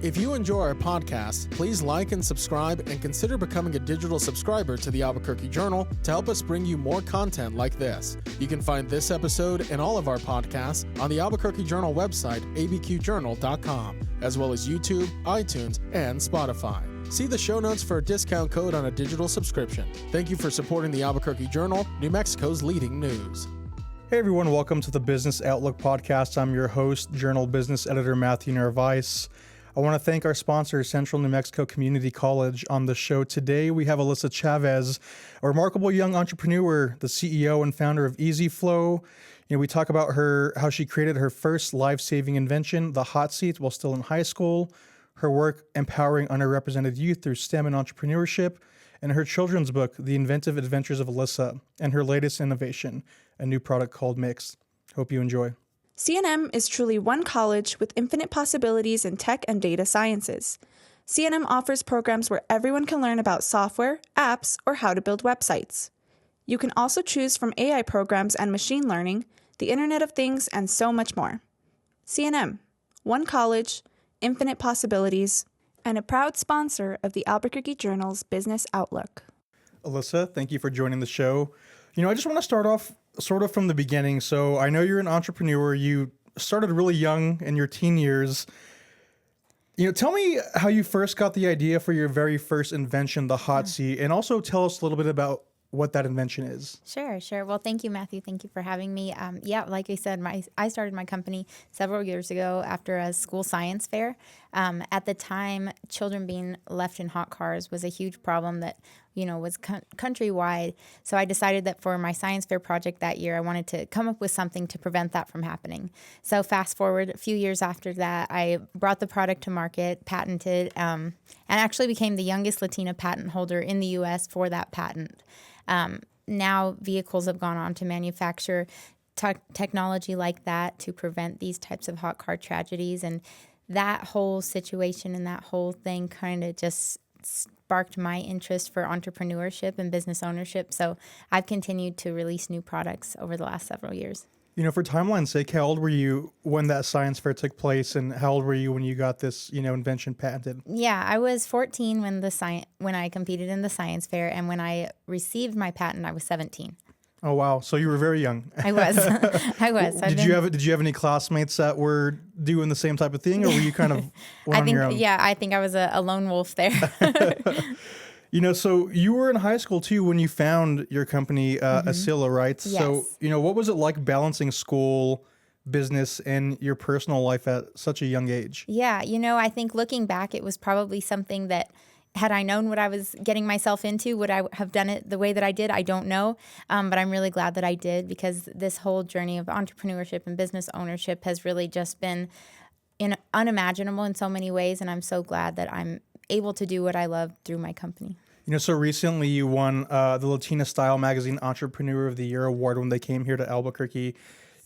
If you enjoy our podcast, please like and subscribe and consider becoming a digital subscriber to the Albuquerque Journal to help us bring you more content like this. You can find this episode and all of our podcasts on the Albuquerque Journal website, abqjournal.com, as well as YouTube, iTunes, and Spotify. See the show notes for a discount code on a digital subscription. Thank you for supporting the Albuquerque Journal, New Mexico's leading news. Hey everyone, welcome to the Business Outlook Podcast. I'm your host, Journal Business Editor Matthew Narvaiz. I want to thank our sponsor, Central New Mexico Community College. On the show today, we have Alissa Chavez, a remarkable young entrepreneur, the CEO and founder of EasyFlow. We talk about how she created her first life-saving invention, the hot seat, while still in high school, her work empowering underrepresented youth through STEM and entrepreneurship, and her children's book, The Inventive Adventures of Alissa, and her latest innovation, a new product called Mix. Hope you enjoy. CNM is truly one college with infinite possibilities in tech and data sciences. CNM offers programs where everyone can learn about software, apps, or how to build websites. You can also choose from AI programs and machine learning, the Internet of Things, and so much more. CNM, one college, infinite possibilities, and a proud sponsor of the Albuquerque Journal's Business Outlook. Alissa, thank you for joining the show. I just want to start off sort of from the beginning. So I know you're an entrepreneur. You started really young in your teen years. Tell me how you first got the idea for your very first invention, the hot seat, and also tell us a little bit about what that invention is. Sure. Well, thank you, Matthew. Thank you for having me. Like I said, I started my company several years ago after a school science fair. At the time, children being left in hot cars was a huge problem that, was countrywide. So I decided that for my science fair project that year, I wanted to come up with something to prevent that from happening. So fast forward a few years after that, I brought the product to market, patented, and actually became the youngest Latina patent holder in the U.S. for that patent. Now vehicles have gone on to manufacture technology like that to prevent these types of hot car tragedies. And that whole situation and that whole thing kind of just sparked my interest for entrepreneurship and business ownership. So I've continued to release new products over the last several years. For timeline's sake, how old were you when that science fair took place, and how old were you when you got this, invention patented? Yeah, I was 14 when I competed in the science fair, and when I received my patent, I was 17. Oh wow! So you were very young. I was. Did you have any classmates that were doing the same type of thing, or were you kind of on your own? Yeah, I think I was a lone wolf there. So you were in high school too when you found your company, Asila, right? Yes. So, what was it like balancing school, business, and your personal life at such a young age? Yeah, I think looking back, it was probably something that, had I known what I was getting myself into, would I have done it the way that I did? I don't know, but I'm really glad that I did, because this whole journey of entrepreneurship and business ownership has really just been unimaginable in so many ways, and I'm so glad that I'm able to do what I love through my company. So recently you won the Latina Style Magazine Entrepreneur of the Year award when they came here to Albuquerque.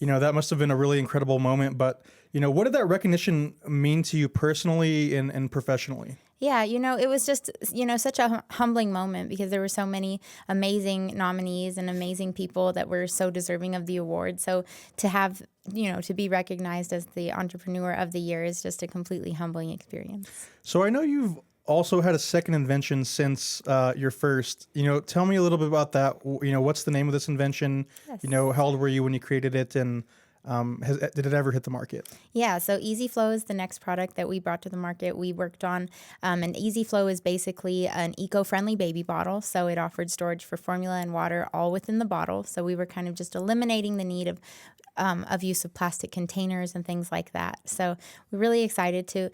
That must have been a really incredible moment, but, what did that recognition mean to you personally and professionally? Yeah, it was just, such a humbling moment, because there were so many amazing nominees and amazing people that were so deserving of the award. So to have, to be recognized as the Entrepreneur of the Year is just a completely humbling experience. So I know you've also had a second invention since your first. Tell me a little bit about that. What's the name of this invention? Yes. How old were you when you created it, and did it ever hit the market? Yeah, so EasyFlow is the next product that we brought to the market. We worked on, and EasyFlow is basically an eco-friendly baby bottle. So it offered storage for formula and water all within the bottle. So we were kind of just eliminating the need of use of plastic containers and things like that. So we're really excited to,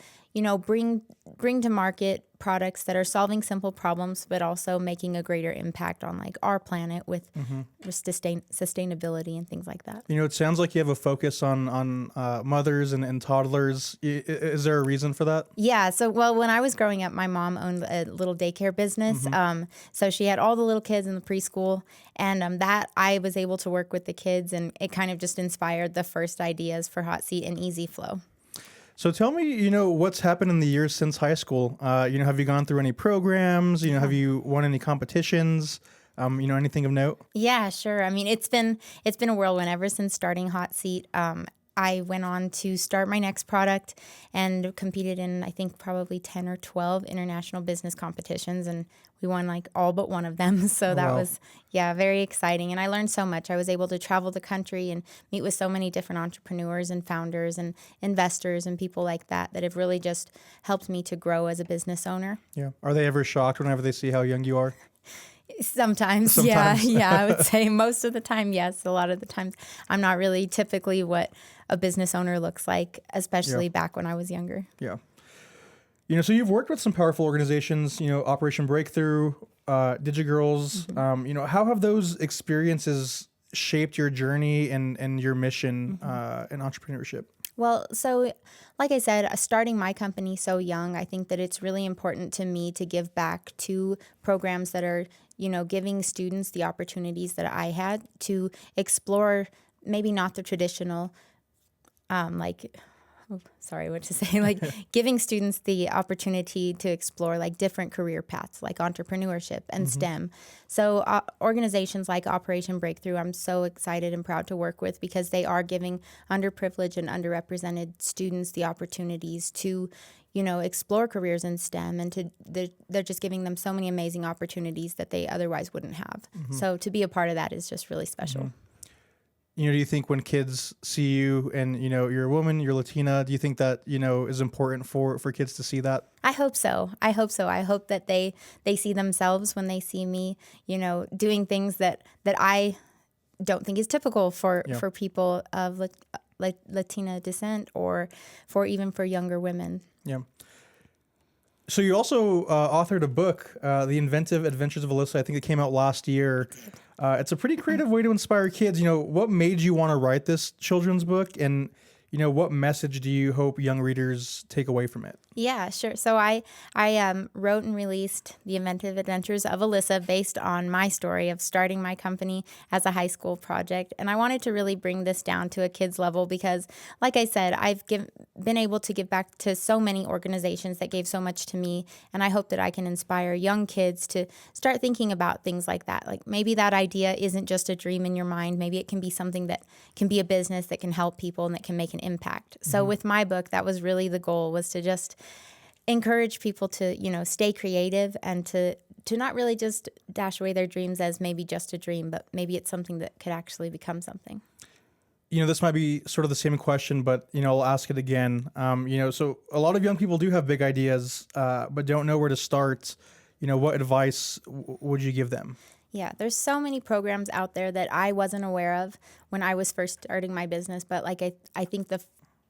bring to market products that are solving simple problems, but also making a greater impact on our planet with sustainability and things like that. It sounds like you have a focus on mothers and toddlers. Is there a reason for that? Yeah. So, when I was growing up, my mom owned a little daycare business. So she had all the little kids in the preschool, and that I was able to work with the kids, and it kind of just inspired the first ideas for Hot Seat and EasyFlow. So tell me, what's happened in the years since high school? Have you gone through any programs? Have you won any competitions? Anything of note? Yeah, sure. I mean, it's been a whirlwind ever since starting Hot Seat. I went on to start my next product and competed in, I think, probably 10 or 12 international business competitions. And we won like all but one of them. So that was, very exciting. And I learned so much. I was able to travel the country and meet with so many different entrepreneurs and founders and investors and people like that have really just helped me to grow as a business owner. Yeah. Are they ever shocked whenever they see how young you are? Sometimes. Yeah, I would say most of the time, yes. A lot of the times I'm not really typically what a business owner looks like, especially back when I was younger. Yeah. So you've worked with some powerful organizations, Operation Breakthrough, DigiGirls. Mm-hmm. How have those experiences shaped your journey and your mission in entrepreneurship? Well, so like I said, starting my company so young, I think that it's really important to me to give back to programs that are, giving students the opportunities that I had to explore maybe not the traditional, giving students the opportunity to explore like different career paths like entrepreneurship and STEM. So organizations like Operation Breakthrough, I'm so excited and proud to work with because they are giving underprivileged and underrepresented students the opportunities to, explore careers in STEM, and they're just giving them so many amazing opportunities that they otherwise wouldn't have. So to be a part of that is just really special. Do you think when kids see you and, you're a woman, you're Latina, do you think that, is important for kids to see that? I hope so. I hope that they see themselves when they see me, doing things that I don't think is typical for people of Latina descent or for younger women. Yeah. So you also authored a book, The Inventive Adventures of Alissa. I think it came out last year. It's a pretty creative way to inspire kids. What made you want to write this children's book, and what message do you hope young readers take away from it? Yeah, sure. So I wrote and released The Inventive Adventures of Alissa based on my story of starting my company as a high school project. And I wanted to really bring this down to a kid's level because, like I said, I've been able to give back to so many organizations that gave so much to me. And I hope that I can inspire young kids to start thinking about things like that. Like maybe that idea isn't just a dream in your mind. Maybe it can be something that can be a business that can help people and that can make an impact. So with my book, that was really the goal, was to just encourage people to, stay creative and to not really just dash away their dreams as maybe just a dream, but maybe it's something that could actually become something. This might be sort of the same question, but, I'll ask it again. So a lot of young people do have big ideas, but don't know where to start. What advice would you give them? Yeah, there's so many programs out there that I wasn't aware of when I was first starting my business. But I think the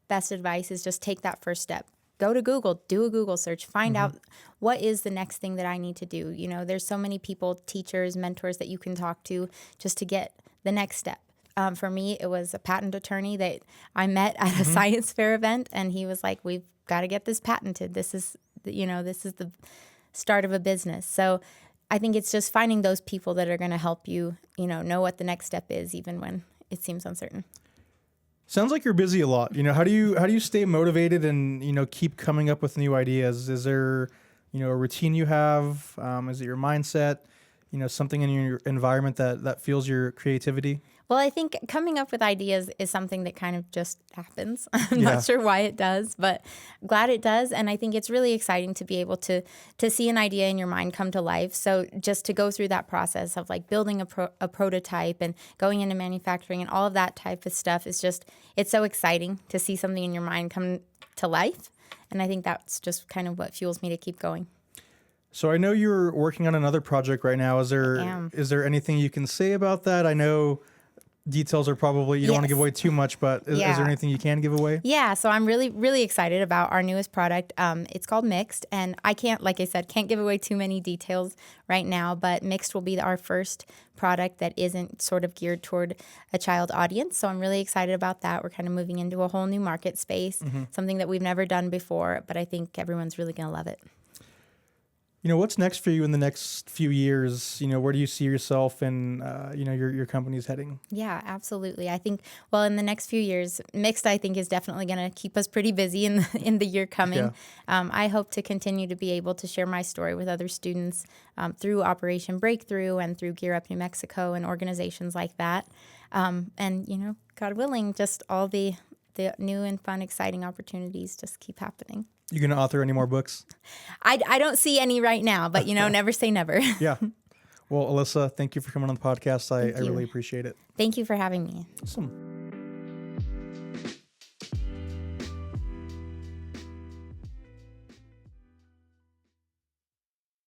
best advice is just take that first step. Go to Google, do a Google search, find out what is the next thing that I need to do. There's so many people, teachers, mentors that you can talk to just to get the next step. For me, it was a patent attorney that I met at a science fair event, and he was like, "We've got to get this patented. This is the start of a business." So I think it's just finding those people that are going to help you, know what the next step is, even when it seems uncertain. Sounds like you're busy a lot. How do you stay motivated and, keep coming up with new ideas? Is there, a routine you have? Is it your mindset? Something in your environment that fuels your creativity? Well, I think coming up with ideas is something that kind of just happens. I'm not sure why it does, but glad it does. And I think it's really exciting to be able to see an idea in your mind come to life. So just to go through that process of like building a prototype and going into manufacturing and all of that type of stuff is it's so exciting to see something in your mind come to life. And I think that's just kind of what fuels me to keep going. So I know you're working on another project right now. Is there anything you can say about that? I know details are probably, you don't want to give away too much, but is there anything you can give away? Yeah, so I'm really, really excited about our newest product. It's called Mixed, and I can't give away too many details right now, but Mixed will be our first product that isn't sort of geared toward a child audience. So I'm really excited about that. We're kind of moving into a whole new market space, something that we've never done before, but I think everyone's really going to love it. What's next for you in the next few years? Where do you see yourself and, your company's heading? Yeah, absolutely. I think, in the next few years, Mixed, I think, is definitely going to keep us pretty busy in the year coming. Yeah. I hope to continue to be able to share my story with other students through Operation Breakthrough and through Gear Up New Mexico and organizations like that. And, God willing, just all the the new and fun, exciting opportunities just keep happening. You going to author any more books? I don't see any right now, but never say never. Yeah. Well, Alissa, thank you for coming on the podcast. I really appreciate it. Thank you for having me. Awesome.